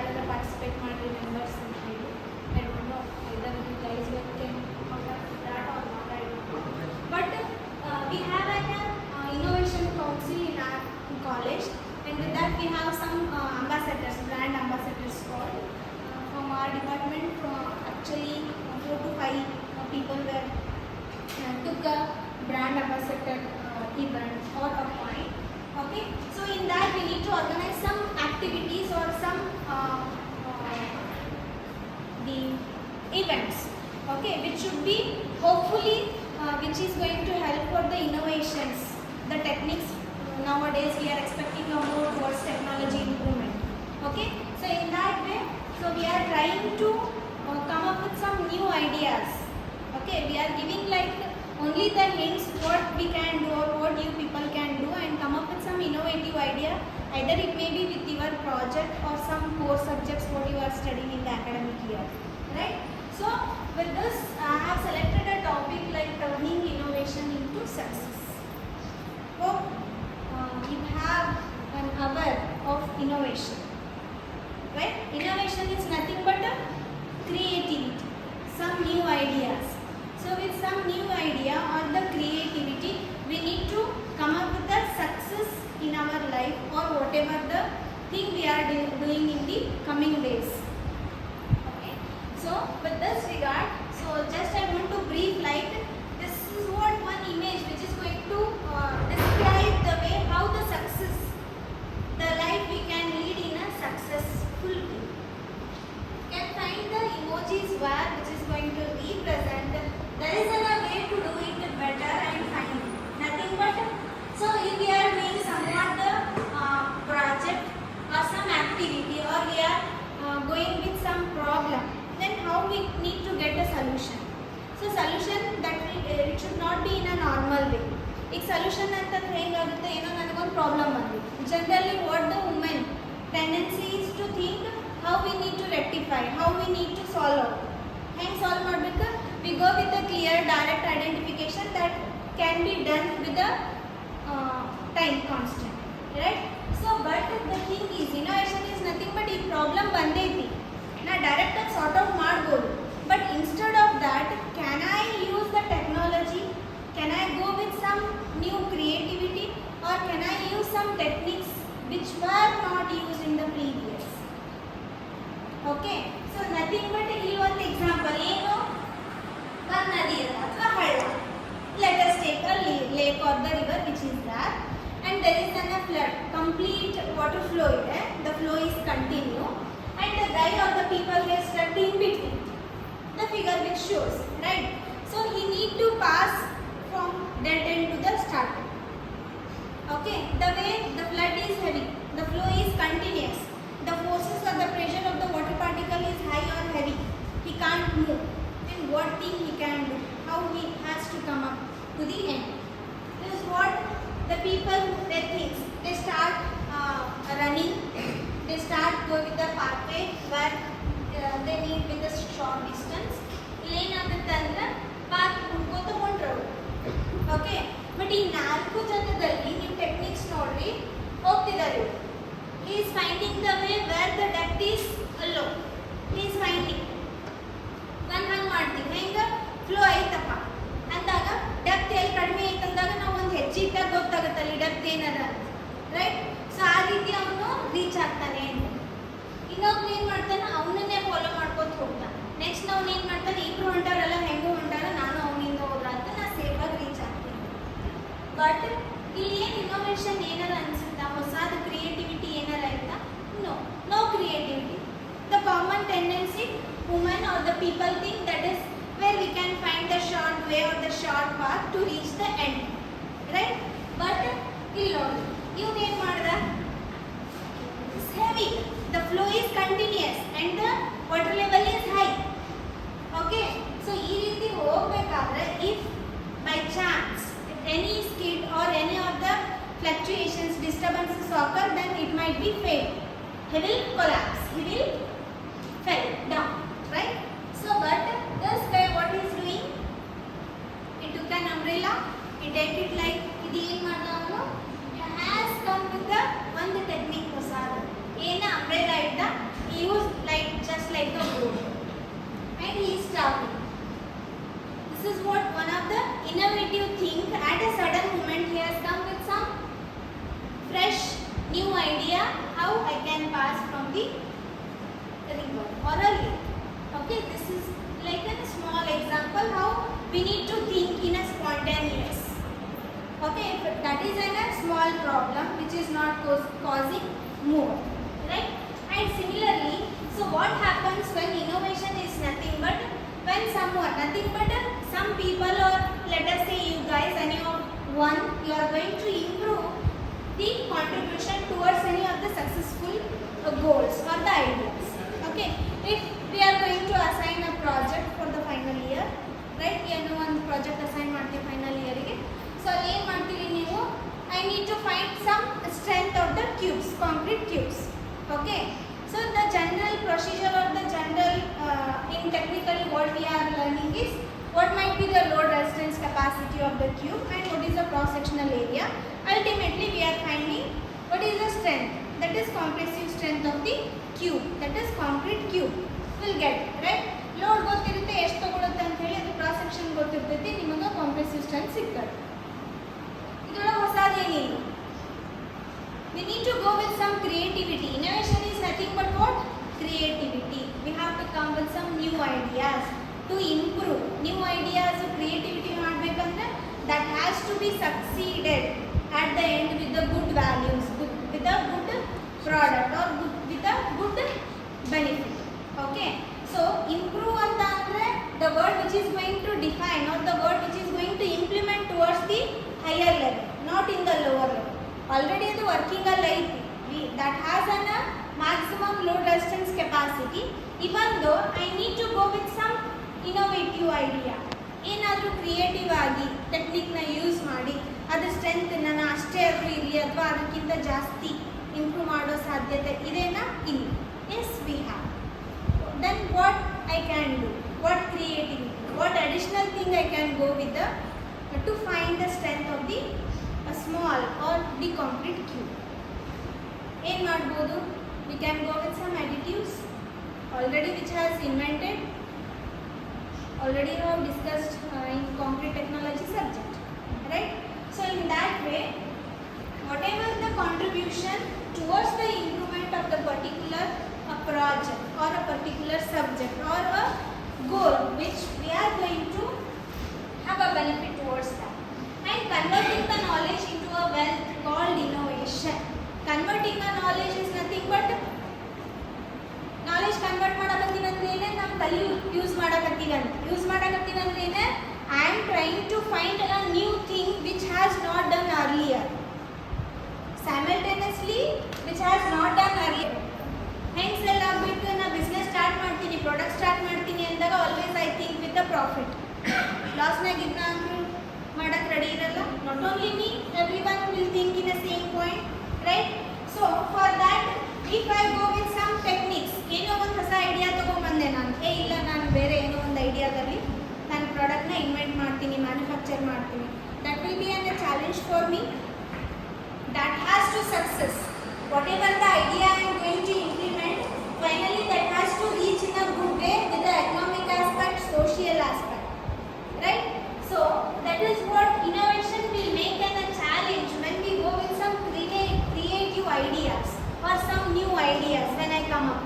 ಯಾರೆಲ್ಲ ಪಾರ್ಟಿಸಿಪೇಟ್ ಮಾಡಿ ಮೆಂಬರ್ಸ್ ಅಂತ ಹೇಳಿ. I don't know whether you guys will can out of that or not, I don't know. But we have an innovation council in our college, and with that we have some ambassadors, brand ambassadors called from our department. Actually 4 to 5 people were took a brand ambassador event or a point. Okay, so in that we need to organize some activities or some the events, okay, which should be hopefully which is going to help for the innovations, the techniques. Nowadays we are expecting more towards technology improvement. Okay, so in that way, so we are trying to come up with some new ideas. Okay, we are giving like only the hints what we can do or what you people can do, and come up with some innovative idea. Either it may be with your project or some core subjects what you are studying in the academic year, right? So with this I have selected a topic like turning innovation into success. Hope you have an hour of innovation, right? Innovation is nothing but a creativity, some new ideas. So with some new idea or the creativity, we need to come up with the success in our life or whatever the thing we are doing in the coming days. Okay. So with this regard, so just I want to brief like this is what one image which is going to describe the way how the success, the life we can lead in a successful way. Can find the emojis where which is going to represent. There is a way to do it better and fine. Nothing but, so if we are doing somewhat the project or some activity, or we are going with some problem, then how we need to get a solution. So solution that it should not be in a normal way. ಈಗ solution ಅಂತ ಹೆಂಗಾಗುತ್ತೆ, ಏನೋ ನನಗೊಂದು problem ಬಂದಿದೆ. Generally what the women tendency is to think how we need to rectify, how we need to solve out. ಹೆಂಗೆ solve ಮಾಡಬೇಕು, we go with the clear direct identification that can be done with the time constant, right? So but the thing is innovation is nothing but ಈ problem ಬಂದೈತಿ ನಾ direct ಆಗಿ sort out ಮಾಡ್ಬೋದು, but instead of that can I use the technology, can I go with some new creativity, or can I use some techniques which were not used in the previous. Okay, so nothing but ಇಲ್ಲಿ ಒಂದು example ಏನು, ಒಂದು ನದಿ ಅಥವಾ ಹಳ್ಳ. Let us take a lake or the river which is there, and there is a flood, complete water flow ಇದೆ, the flow is continue, and the guy or the people get stuck in between, the figure which shows, right? So he need to pass from that end to the start. Okay, the way the flood is heavy, the flow is continuous, the forces or the pressure of the water particle is high or heavy, he can't move, and what thing he can do, how he has to come up to the end. This is what the people they think. They start running, they start going with the pathway where they need with a short distance. ಏನಾಗುತ್ತೆ ಅಂದ್ರೆ path ಹುಡ್ಕೋತ ಹೊಂಟ್ರವ್ರು. Okay, but ಈ 4 ಜನದಲ್ಲಿ ನೀವು techniques ನೋಡ್ರಿ ಹೋಗ್ತಿದ್ದಾರೆ. he is finding the way where the depth is low, he is finding. ನಾನು ಹಂಗೆ ಮಾಡ್ತೀವಿ, ಹೆಂಗೆ ಫ್ಲೋ ಐತಪ್ಪ ಅಂದಾಗ ಡೆಪ್ತ್ ಎಲ್ಲಿ ಕಡಿಮೆ ಐತೆ ಅಂದಾಗ ನಾವು ಒಂದು ಹೆಜ್ಜೆ ಇಟ್ಟಾಗ ಗೊತ್ತಾಗುತ್ತಲ್ಲಿ ಡೆಪ್ತ್ ಏನದ, ರೈಟ್? ಸೊ ಆ ರೀತಿ ಅವನು ರೀಚ್ ಆಗ್ತಾನೆ. ಇನ್ನೊಬ್ನು ಏನು ಮಾಡ್ತಾನೆ, ಅವನನ್ನೇ ಫಾಲೋ ಮಾಡ್ಕೊತ ಹೋಗ್ತಾನೆ. ನೆಕ್ಸ್ಟ್ ನಾವು ಏನು ಮಾಡ್ತಾನೆ, ಇಬ್ರು ಹೊಂಟಾರಲ್ಲ ಹೆಂಗೂ ಹೊಂಟಾರ, ನಾನು ಅವನಿಂದ ಹೋದ್ರ ಅಂತ ನಾ ಸೇಫಾಗಿ ರೀಚ್ ಆಗ್ತೀನಿ. ಬಟ್ ಇಲ್ಲಿ ಏನು ಇನ್ನೋವೇಷನ್ ಏನಾರ ಅನಿಸುತ್ತಾ, ಹೊಸದು ಕ್ರಿಯೇಟಿವಿಟಿ ಏನಾರ ಆಯ್ತಾ? No creativity. The common tendency women or the people think that is where we can find the short way or the short path to reach the end, right? But ಇಲ್ಲಿ ನೋಡಿ ಇವನು ಏನು ಮಾಡ್ದ, it's heavy, the flow is continuous and the water level is high. Okay, so ಈ ರೀತಿ ಹೋಗಬೇಕಾದ್ರೆ if by chance if any skid or any of the fluctuations disturbances occur, then it might be fail, he will collapse, he will fall down, right? So but this guy what he is doing, he took an umbrella, he did it like ಇದು ಏನು ಮಾಡ್ದ ಅವನು, has come with the ಒಂದು technique ಹೊಸದು. ಏನು umbrella ಇದ್ದ, ಈ use like just like a board, and he is traveling. This is what one of the innovative thing. At a sudden moment, he has come with some fresh new idea how I can pass from the river or a lake. Okay, this is like a small example how we need to think in a spontaneous. Okay, but that is a small problem which is not causing more, right? And similarly, so what happens when innovation is nothing but when someone, nothing but some people, or let us say you guys, any of one, you are going to improve the contribution towards any of the successful goals or the ideas. Okay, if we are going to assign a project for the final year, right? ಏನೋ ಒಂದು project assign ಮಾಡ್ತೀವಿ final ಇಯರಿಗೆ. So ಅಲ್ಲಿ ಏನು ಮಾಡ್ತೀರಿ ನೀವು, I need to find some strength of the cubes, concrete cubes. Okay, so the general procedure or the general in technically what we are learning is what might be the load resistance capacity of the cube and what is the cross sectional area. Ultimately we are finding what is the strength, that is compressive strength of the cube, that is concrete cube will get, right? Load ಗೊತ್ತಿರುತ್ತೆ ಎಷ್ಟು ತಗೊಳುತ್ತೆ ಅಂತ ಹೇಳಿ, ಅದು cross section ಗೊತ್ತಿರ್ತೈತಿ, ನಿಮಗೆ compressive strength ಸಿಗ್ತದೆ. ಇದೊಳಗೆ ಹೊಸದೇನಿಲ್ಲ. We need to go with some creativity. Innovation is nothing but what? Creativity. We have to come with some new ideas to improve. New ideas, creativity ಮಾಡಬೇಕಂದ್ರೆ that has to be succeeded at the end with the good values, with a good product or with a good benefit. Okay, so improve anta andre the word which is going to define or the word which is going to implement towards the higher level, not in the lower level. Already the working a light that has a maximum load resistance capacity. Even though I need to go with some innovative idea, ಏನಾದರೂ creative ಆಗಿ ಟೆಕ್ನಿಕ್ನ use ಮಾಡಿ ಅದು ಸ್ಟ್ರೆಂತನ್ನು ಅಷ್ಟೇ ಅದು ಇರಲಿ ಅಥವಾ ಅದಕ್ಕಿಂತ ಜಾಸ್ತಿ ಇಂಪ್ರೂವ್ ಮಾಡೋ ಸಾಧ್ಯತೆ ಇದೆನಾ? ಇಲ್ಲ. Yes, we have. Then what I can do, what creativity, what additional thing I can go with to find the strength of the small or the concrete cube. ಏನು ಮಾಡ್ಬೋದು? We can go with some additives already which has invented, already we have discussed in concrete technology subject, right? So in that way, whatever the contribution towards the improvement of the particular project or a particular subject or a goal which we are going to have a benefit towards that, and converting the knowledge into a wealth called innovation. Converting a knowledge is nothing but knowledge convert ಮಾಡಕತ್ತೀವಿ ಅಂದ್ರೆ ಏನೇ, ನಮ್ಮ ತಲೆ use ಮಾಡಕತ್ತೀವಿ ಅಂದ್ರೆ ಏನೇ, I am trying to find a new thing which has not done earlier, simultaneously which has not done earlier. Hence ಎಲ್ಲ ಆಗಬೇಕು, ನಾನು business start ಮಾಡ್ತೀನಿ, ಪ್ರಾಡಕ್ಟ್ ಸ್ಟಾರ್ಟ್ ಮಾಡ್ತೀನಿ ಅಂದಾಗ always I think with a profit. ಲಾಸ್ನಾಗ ಇದನ್ನ ಅಂತೂ ಮಾಡಕ್ಕೆ ರೆಡಿ ಇರಲ್ಲ. Not only me, every one will think in a same point, right? So for that if I go with some techniques, ಏನೋ ಒಂದು ಹೊಸ ಐಡಿಯಾ ತೊಗೊಂಡ್ಬಂದೆ ನಾನು, ಇಲ್ಲ ನಾನು ಬೇರೆ ಏನೋ ಒಂದು ಐಡಿಯಾದಲ್ಲಿ ನಾನು ಪ್ರಾಡಕ್ಟ್ನ ಇನ್ವೆಂಟ್ ಮಾಡ್ತೀನಿ, ಮ್ಯಾನುಫ್ಯಾಕ್ಚರ್ ಮಾಡ್ತೀನಿ, that will be an a challenge for me. that has to success. Whatever the idea I am going to implement, finally that has to reach in a good way with the economic aspect, social aspect, right? So that is what innovation will make as a challenge when we go with some creative ideas or some new ideas when I come up.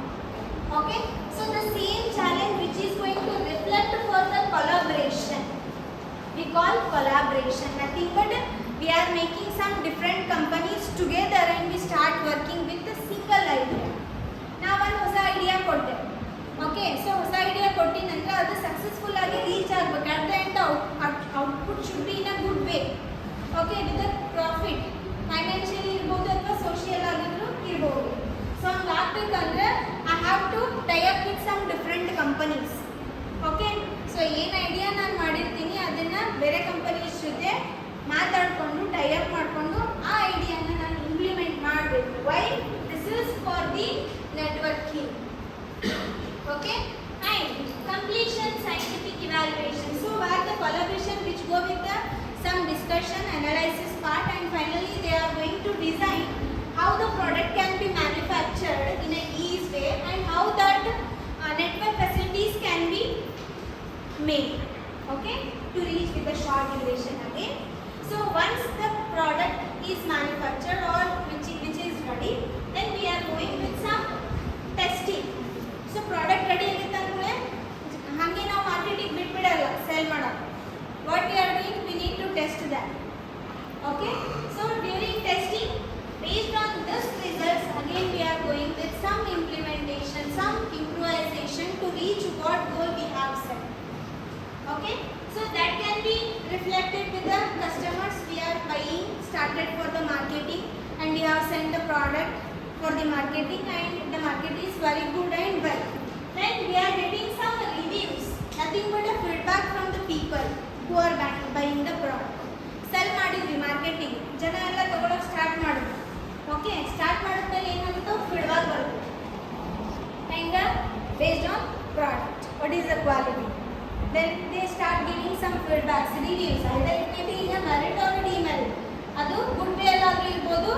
Okay, so the same challenge which is going to reflect for the collaboration, we call collaboration, nothing but we are making some different companies together and we start working with a single idea. Now one ಹೊಸ idea ಕೊಟ್ಟೆ, okay, so ಹೊಸ idea ಕೊಟ್ಟಿನ ನಂತರ ಅದು successful ಆಗಿ reach ಆಗಬೇಕು. At the end output should be in a good way, okay, with a profit, financially ಇರ್ಬೋದು ಅಥವಾ ಸೋಷಿಯಲ್ ಆಗಿದ್ರು ಇರ್ಬೋದು. ಸೊ ಹಂಗೆ ಆಗ್ಬೇಕಂದ್ರೆ I have to tie up with some different companies. Okay, so ಏನು ಐಡಿಯಾ ನಾನು ಮಾಡಿರ್ತೀನಿ ಅದನ್ನು ಬೇರೆ ಕಂಪನೀಸ್ ಜೊತೆ ಮಾತಾಡಿಕೊಂಡು ಟೈ ಅಪ್ ಮಾಡಿಕೊಂಡು ಆ ಐಡಿಯಾನ ನಾನು ಇಂಪ್ಲಿಮೆಂಟ್ ಮಾಡಬೇಕು. Why? This is for the networking. Okay, and completion scientific evaluation. So where the collaboration which go with the some discussion, analysis part, and finally they are going to design how the product can be manufactured in a easy way and how Okay, so that can be reflected with the customers. We are buying, started for the marketing, and we have sent the product for the marketing, and the market is very good and well. Then we are getting some reviews, nothing but a feedback from the people who are buying the product. Sell ಮಾಡಿದ್ವಿ marketing, ಜನ ಎಲ್ಲ ತಗೊಳ್ಳೋಕೆ start ಮಾಡಿದ್ರು. Okay, start ಮಾಡಿದ್ಮೇಲೆ ಏನಾಗುತ್ತೆ, feedback ಬರುತ್ತೆ. ಹೆಂಗ, based on product, what is the quality. Then they start giving some feedbacks, reviews. Either it may be in a merit or a demerit. ಅದು ಗುಡ್ ವೇ ಆದ್ರೂ ಇರ್ಬೋದು,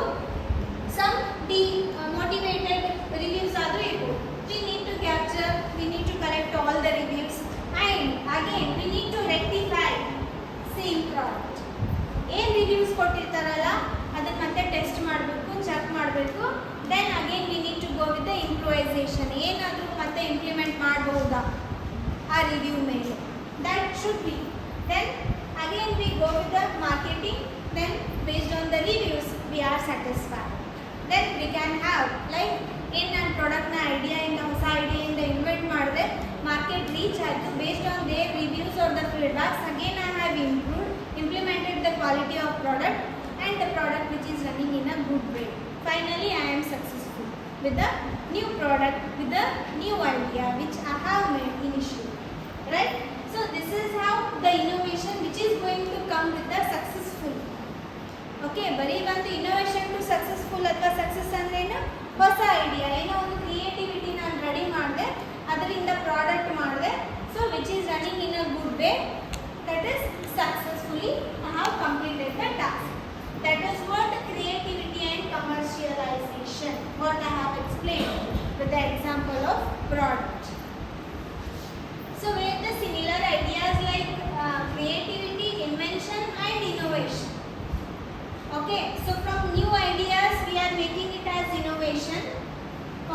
some demotivated reviews ಆದ್ರೂ ಇರ್ಬೋದು. We need to capture, we need to collect all the reviews, and again we need to rectify same product. ಏನು reviews ಕೊಟ್ಟಿರ್ತಾರಲ್ಲ ಅದನ್ನ ಮತ್ತೆ test ಮಾಡಬೇಕು, ಚೆಕ್ ಮಾಡಬೇಕು. Then again we need to go with the improvisation. ಏನಾದರೂ ಮತ್ತೆ implement ಮಾಡಬಹುದಾ ಆ ರಿವ್ಯೂ ಮೇಲೆ, that should be. Then again we go with the marketing. Then based on the reviews we are satisfied. Then we can have like ಏನು ನನ್ನ ಪ್ರಾಡಕ್ಟ್ನ ಐಡಿಯಾಯಿಂದ, ಹೊಸ ಐಡಿಯಾಯಿಂದ ಇನ್ವೆಂಟ್ ಮಾಡಿದೆ, ಮಾರ್ಕೆಟ್ ರೀಚ್ ಆಯಿತು. Based on their reviews are the feedbacks, again I have implemented the quality of product and the product which is running in a good way. Finally, I am successful with the new product, with the new idea which I have made initially. Right? So this is how the innovation which is going to come with the successful. Okay, ಬರೀ ಒಂದು innovation to successful ಅಥವಾ success ಅಂದ್ರೆ ಏನು, ಹೊಸ idea, ಏನೋ ಒಂದು creativity ನಾನು ready ಮಾಡಿದೆ, ಅದರಿಂದ ಪ್ರಾಡಕ್ಟ್ ಮಾಡಿದೆ, so which is running in a good way. That is successfully I have completed the task. That is what creativity and commercialization, what I have explained with the example of product. So with the similar ideas like creativity, invention and innovation. Okay, so from new ideas we are making it as innovation,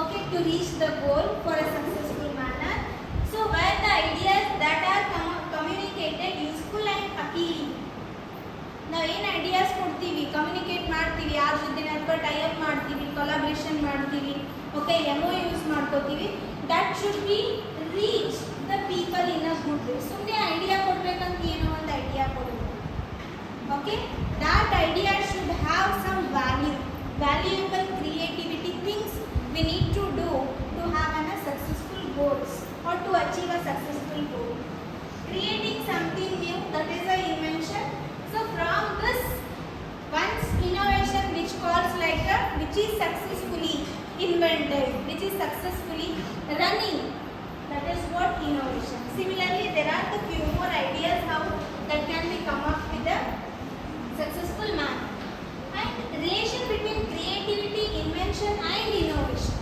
okay, to reach the goal for a successful manner. So where the ideas that are communicated useful and appealing. ನಾವು ಏನು ideas ಕೊಡ್ತೀವಿ, communicate ಮಾಡ್ತೀವಿ, ಯಾರ ಜೊತೆ ಅಥವಾ tie-up ಮಾಡ್ತೀವಿ, collaboration ಮಾಡ್ತೀವಿ, okay, MOUs ಮಾಡ್ಕೋತೀವಿ, that should be reach the people in a good way. ಸುಮ್ಮನೆ ಐಡಿಯಾ ಕೊಡ್ಬೇಕಂತ ಏನೋ ಒಂದು ಐಡಿಯಾ ಕೊಡೋದು, okay, that idea should have some value, valuable creativity things we need to do to have an a successful goals or to achieve a successful goal. Creating something new, that is an invention. So from this once innovation which calls like a, which is successfully invented, which is successfully running, that is what innovation. Similarly, there are the few more ideas how that can be come up with a successful manner. And relation between creativity, invention and innovation.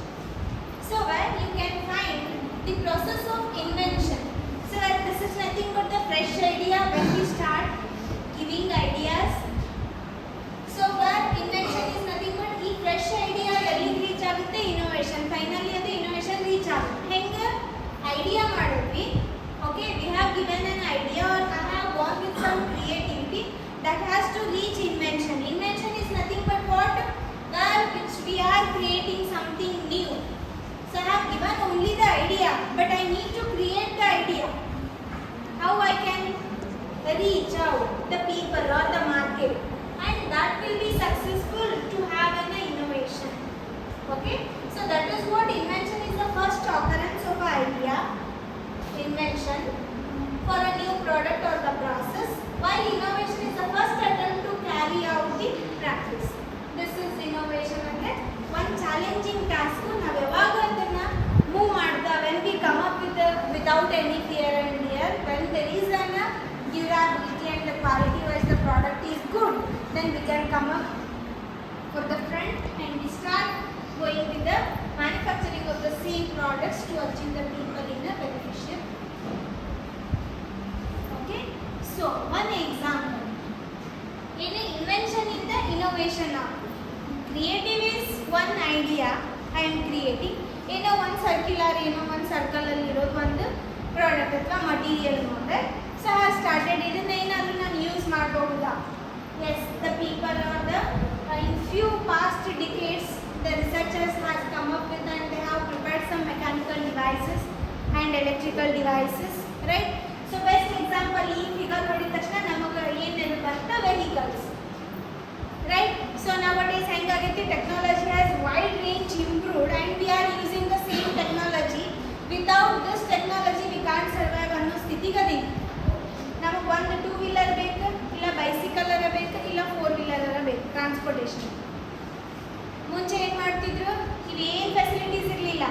So where you can find the process of invention. So this is nothing but the fresh idea when we start giving ideas. So where invention is nothing but the fresh idea early reach agutte innovation. Finally the innovation reach agutte. Henga idea madidvi. Okay, we have given an idea or I have gone with some creativity that has to reach invention. Invention is nothing but what? Where which we are creating something new. So I have given only the idea, but I need to create the idea. How I can reach out the people or the market, and that will be successful to have an innovation. Okay, so that is what invention is, the first occurrence of an idea, invention for a new product or the process, while innovation is the first attempt to carry out the practice. This is innovation ಅಂದ್ರೆ one challenging task. ನಾವು ಯಾವಾಗ ಅದನ್ನ move ಮಾಡ್ತಾ, when we come up with without any fear and fear, when there is an durability and the quality wise the product is good, then we can come up for the front and we start going with the manufacturing of the same products to achieve the people in a beneficial. Okay, so one example in invention in the innovation now. Creative is one idea I am creating. ಏನೋ ಒಂದು circular, ಏನೋ ಒಂದು ಸರ್ಕಲಲ್ಲಿ ಇರೋದು ಒಂದು product ಅಥವಾ material ನೋಡಿದೆ. So I started, ಇದನ್ನ ಏನಾದರೂ ನಾನು ಯೂಸ್ ಮಾಡಬಹುದಾ? Yes, the people are the in few past decades the researchers has come up with and they have prepared some mechanical devices and electrical devices, right? So best example ಈ figure ನೋಡಿದ ತಕ್ಷಣ ನಮಗೆ ಏನು ನೆನಪು ಬರುತ್ತೆ vehicles right. So nowadays ಹೆಂಗಾಗೈತಿ technology has wide range improved and we are using the same technology. Without this technology we can't survive ಅನ್ನೋ ಸ್ಥಿತಿಗದಿ. ನಮಗೆ ಒಂದು 2 ವೀಲರ್ ಬೇಕು, ಇಲ್ಲ ಬೈಸಿಕಲ್ ಅರ ಬೇಕು, ಇಲ್ಲ 4 ವೀಲರ್ ಅರ ಬೇಕು ಟ್ರಾನ್ಸ್ಪೋರ್ಟೇಷನ್. ಮುಂಚೆ ಏನು ಮಾಡ್ತಿದ್ರು, ಇವೇನು ಫೆಸಿಲಿಟೀಸ್ ಇರಲಿಲ್ಲ.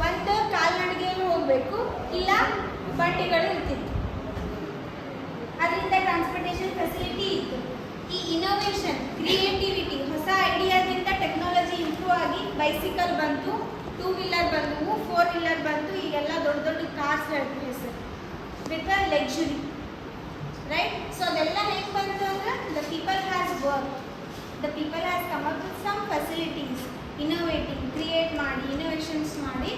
ಒಂದು ಕಾಲ್ನಡಿಗೆಯಲ್ಲಿ ಹೋಗಬೇಕು, ಇಲ್ಲ ಬಂಡಿಗಳು ಇರ್ತಿತ್ತು. ಅದರಿಂದ ಟ್ರಾನ್ಸ್ಪೋರ್ಟೇಷನ್ ಫೆಸಿಲಿಟಿ ಇತ್ತು. ಈ ಇನೋವೇಷನ್, ಕ್ರಿಯೇಟಿವಿಟಿ, ಹೊಸ ಐಡಿಯಾದಿಂದ ಟೆಕ್ನಾಲಜಿ ಇಂಪ್ರೂವ್ ಆಗಿ ಬೈಸಿಕಲ್ ಬಂತು, 2 ವೀಲರ್ ಬಂದವು, 4 ವೀಲರ್ ಬಂತು, ಈಗೆಲ್ಲ ದೊಡ್ಡ ದೊಡ್ಡ ಕಾರ್ಸ್ ಹೆಸರು ವಿತ್ ಲಕ್ಸುರಿ ರೈಟ್. ಸೊ ಅದೆಲ್ಲ ಹೆಂಗೆ ಬಂತು ಅಂದ್ರೆ the people has work, the people has come up with some facilities, innovating, create ಮಾಡಿ, ಇನೋವೇಷನ್ಸ್ ಮಾಡಿ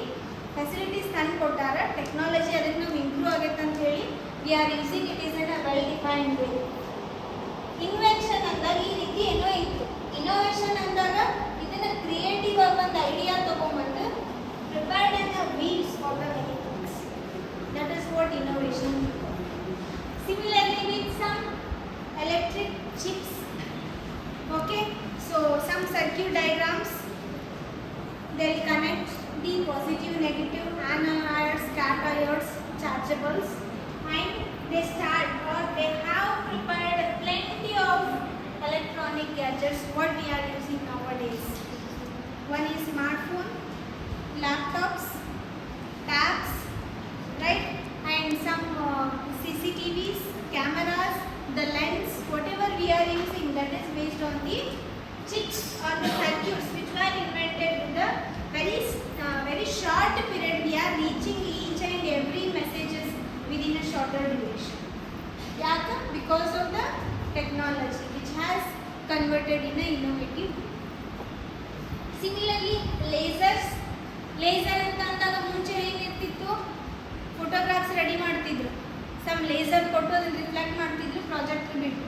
ಫೆಸಿಲಿಟೀಸ್ ತಂದು ಕೊಟ್ಟಾರ. ಟೆಕ್ನಾಲಜಿ ಅದಕ್ಕೆ ನಾವು ಇಂಪ್ರೂವ್ ಆಗೈತೆ ಅಂತ ಹೇಳಿ we are using it is an a well defined way. Invention ಅಂದಾಗ ಈ ರೀತಿ ಏನೋ ಇತ್ತು. ಇನೋವೇಷನ್ ಅಂದಾಗ ಇದನ್ನ ಕ್ರಿಯೇಟಿವ್ ಆಗಿ ಒಂದು ಐಡಿಯಾ ತಗೊಂಡ್ಬಂದು prepared on the wheels for the vehicles. That is what innovation. Similarly with some electric chips, okay, so some circuit diagrams, they will connect the positive, negative, anodes, cathodes, chargeables, and they start or they have prepared plenty of electronic gadgets what we are using nowadays. One is smartphone, laptops, tabs, right, and some CCTVs, cameras, the lens, whatever we are using, that is based on the chips or the circuits which were invented in the very short period. We are reaching each and every messages within a shorter duration. Yaka? Because of the technology which has converted in a innovative. Similarly, lasers. Laser ಅಂತ ಅಂದಾಗ ಮುಂಚೆ ಏನಿರ್ತಿತ್ತು, photographs ready ಮಾಡ್ತಿದ್ರು, some laser ಕೊಟ್ಟು ಅದನ್ನು reflect ಮಾಡ್ತಿದ್ರು projector ಬಿಟ್ಟು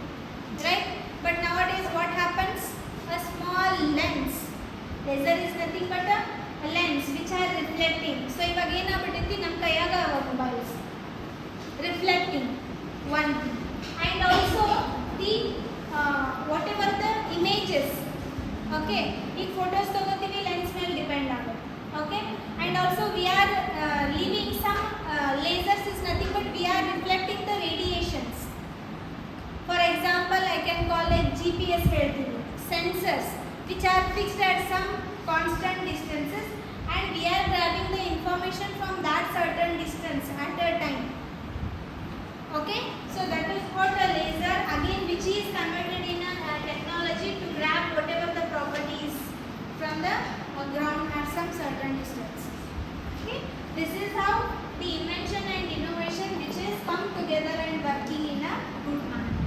right. But nowadays what happens, a small lens, laser is nothing but a lens which are reflecting. So ಇವಾಗ ಏನಾಗ್ಬಿಟ್ಟೈತಿ, ನಮ್ಮ ಕೈಯಾಗ mobiles reflecting one thing, and also the whatever the images, okay, ಈಗ photos ತಗೋತೀವಿ lens ಮೇಲೆ depend ಆಗುತ್ತೆ, okay, and also we are leaving some lasers is nothing but we are reflecting the radiations. For example, I can call it GPS ಹೇಳ್ತೀವಿ, sensors which are fixed at some constant distances and we are grabbing the information from that certain distance at a time, okay. So that is what a laser again which is converted in a technology to grab whatever the properties from the ground at some certain distance, okay. This is how the invention and innovation which is come together and working in a good manner.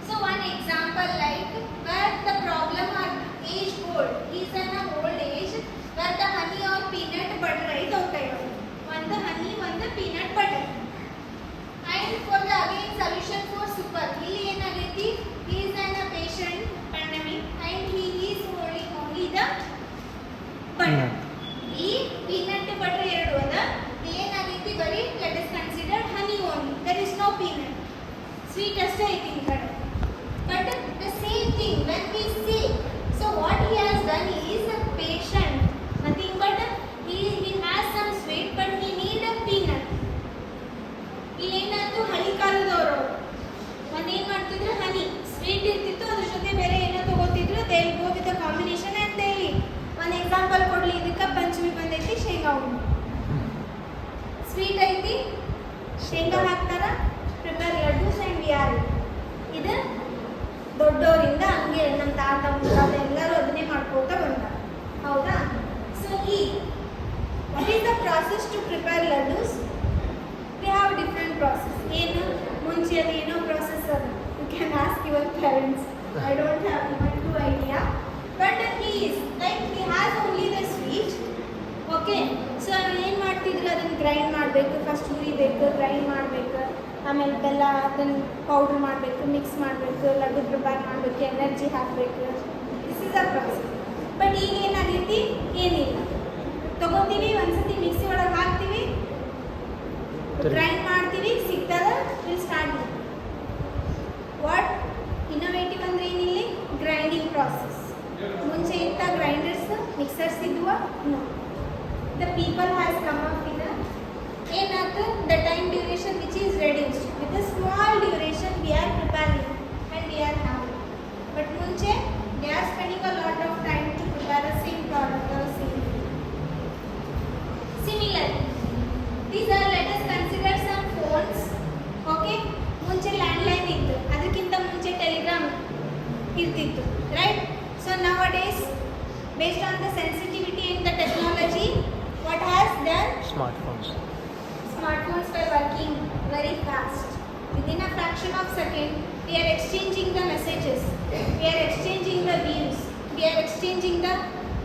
So one example like where the problem or age old is an old age where the honey or peanut butter is okay. One the honey, one the peanut butter. And for the again solution for super, ಇಲ್ಲಿ ಏನಾಗೈತಿ, he is an a patient pandemic and he is holding only the butter. ಈ peanut butter ಎರಡು ಅದ, ಏನಾಗೈತಿ ಬರೀ let us consider honey only, there is no peanut, sweet ಅಷ್ಟೇ ಐತಿ ಈ ಕಡೆ. But the same thing when we say, so what he has done is a patient, nothing but he has some sweet but he need a peanut. ಇಲ್ಲೇನಾಯ್ತು, ಹಳಿ ಕಾಲದವರು ಒಂದೇನು ಮಾಡ್ತಿದ್ರು, ಹನಿ sweet ಇರ್ತಿತ್ತು, ಅದ್ರ ಜೊತೆ ಬೇರೆ ಏನೋ ತಗೋತಿದ್ರು, they go with the combination and daily. ಒಂದು ಎಕ್ಸಾಂಪಲ್ ಕೊಡಲಿ, ಇದಕ್ಕೆ ಪಂಚಮಿ ಬಂದೈತಿ, ಶೇಂಗಾ ಉಣ್ಣು ಸ್ವೀಟ್ ಐತಿ, ಶೇಂಗಾ ಹಾಕ್ತಾರ, prepare laddoos and we R. ಇದು ದೊಡ್ಡವರಿಂದ ಹಂಗೆ ನಮ್ಮ ತಾತ ಮುತ್ತಾತ ಎಲ್ಲರೂ ಅದನ್ನೇ ಮಾಡ್ಕೋತಾ ಬಂದಾರ, ಹೌದಾ. ಸೊ ಈ what is the process to prepare laddoos? They have different process. ಏನು ಮುಂಚೆ ಅದು ಏನೋ ಪ್ರಾಸೆಸ್ ಅದು, you can ask your parents, I don't have even to idea, but he is like he has only the sweet, okay. So ಏನು ಮಾಡ್ತಿದ್ರು, ಅದನ್ನು grind ಮಾಡಬೇಕು, first ಹುರಿಬೇಕು, ಗ್ರೈಂಡ್ ಮಾಡಬೇಕು, ಆಮೇಲೆ ಬೆಲ್ಲ ಅದನ್ನು ಪೌಡ್ರ್ ಮಾಡಬೇಕು, ಮಿಕ್ಸ್ ಮಾಡಬೇಕು, ಲಡ್ಡು ಪ್ರಿಪೇರ್ ಮಾಡಬೇಕು, ಎನರ್ಜಿ ಹಾಕಬೇಕು, this is a process. But ಈಗ ಏನಾಗೈತಿ, ಏನಿಲ್ಲ, ತೊಗೋತೀವಿ ಒಂದ್ಸತಿ ಮಿಕ್ಸಿ ಒಳಗೆ ಹಾಕ್ತೀವಿ, ಗ್ರೈಂಡ್ ಮಾಡಿ ಮಿಕ್ಸರ್ಸ್ ಇದ್ವಾ? No. The people has come up with a ಏನಾಯ್ತು the time duration which is reduced with a small duration we are preparing and we are having. But ಮುಂಚೆ they are spending a lot of time to prepare the same product or same. Similarly, these are, let us consider some phones. Okay, ಮುಂಚೆ landline ಇತ್ತು, ಅದಕ್ಕಿಂತ ಮುಂಚೆ Telegram ಇರ್ತಿತ್ತು, right? So nowadays based on the sensitivity in the technology, what has done? Smartphones Were working very fast. Within a fraction of second, we are exchanging the messages, we are exchanging the views, we are exchanging the,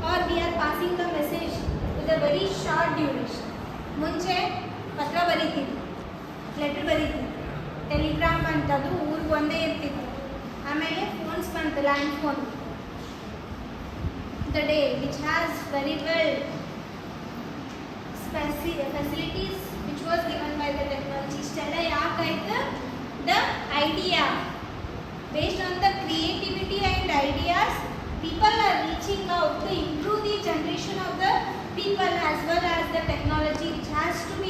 or we are passing the message with a very short duration. ಮುಂಚೆ ಪತ್ರ ಬರೀತಿತ್ತು, letter ಬರೀತಿತ್ತು, Telegram ಅಂತದ್ದು ಊರಿಗೆ ಒಂದೇ ಇರ್ತಿತ್ತು. ಆಮೇಲೆ phones ಬಂತು, land phone. The day which has very well facilities which was given by the technology. ಇಷ್ಟೆಲ್ಲ ಯಾಕಾಯ್ತು? The idea, based on the creativity and ideas, people are reaching out to improve the generation of the people as well as the technology which has to be